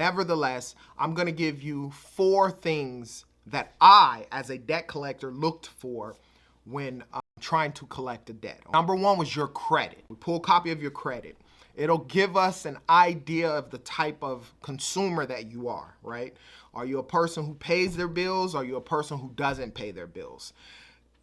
Nevertheless, I'm going to give you 4 things that I, as a debt collector, looked for when trying to collect a debt. Number 1 was your credit. We pull a copy of your credit. It'll give us an idea of the type of consumer that you are, right? Are you a person who pays their bills? Are you a person who doesn't pay their bills?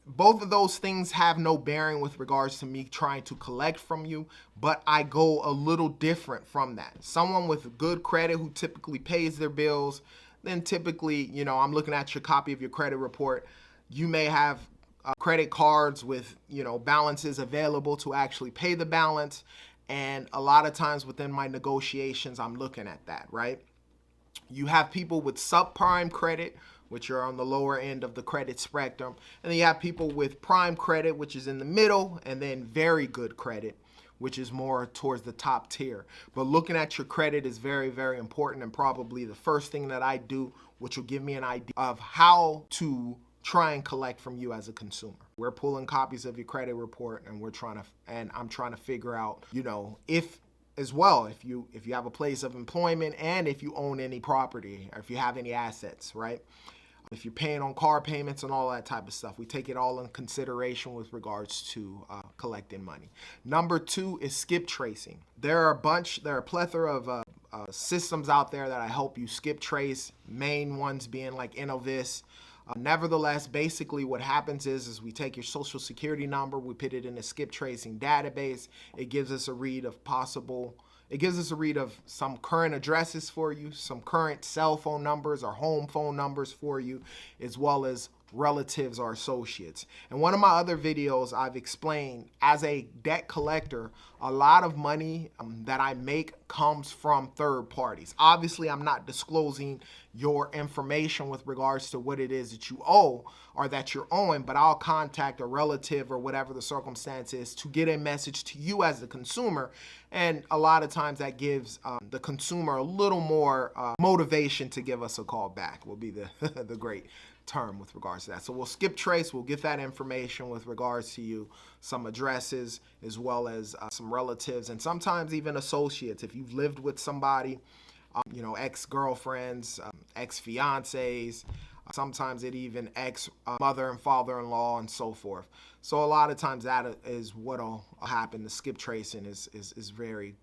Both of those things have no bearing with regards to me trying to collect from you, but I go a little different from that. Someone with good credit who typically pays their bills, then typically, I'm looking at your copy of your credit report. You may have credit cards with, balances available to actually pay the balance. And a lot of times within my negotiations, I'm looking at that, right? You have people with subprime credit, which are on the lower end of the credit spectrum. And then you have people with prime credit, which is in the middle, and then very good credit, which is more towards the top tier. But looking at your credit is very, very important, and probably the first thing that I do, which will give me an idea of how to try and collect from you as a consumer. We're pulling copies of your credit report, and I'm trying to figure out, if as well, if you have a place of employment and if you own any property or if you have any assets, right? If you're paying on car payments and all that type of stuff, we take it all in consideration with regards to collecting money. Number 2 is skip tracing. There are a plethora of systems out there that I help you skip trace, main ones being like Innovis. Nevertheless, basically what happens is we take your social security number, we put it in a skip tracing database. It gives us a read of some current addresses for you, some current cell phone numbers or home phone numbers for you, as well as relatives or associates. In one of my other videos, I've explained, as a debt collector, a lot of money that I make comes from third parties. Obviously, I'm not disclosing your information with regards to what it is that you owe or that you're owing, but I'll contact a relative or whatever the circumstance is to get a message to you as the consumer. And a lot of times that gives the consumer a little more motivation to give us a call back, will be the, the great term with regards to that. So we'll skip trace, we'll get that information with regards to you, some addresses, as well as some relatives, and sometimes even associates. If you've lived with somebody, ex-girlfriends, ex-fiancés, sometimes it even ex-mother and father-in-law and so forth. So a lot of times that is what'll happen. The skip tracing is very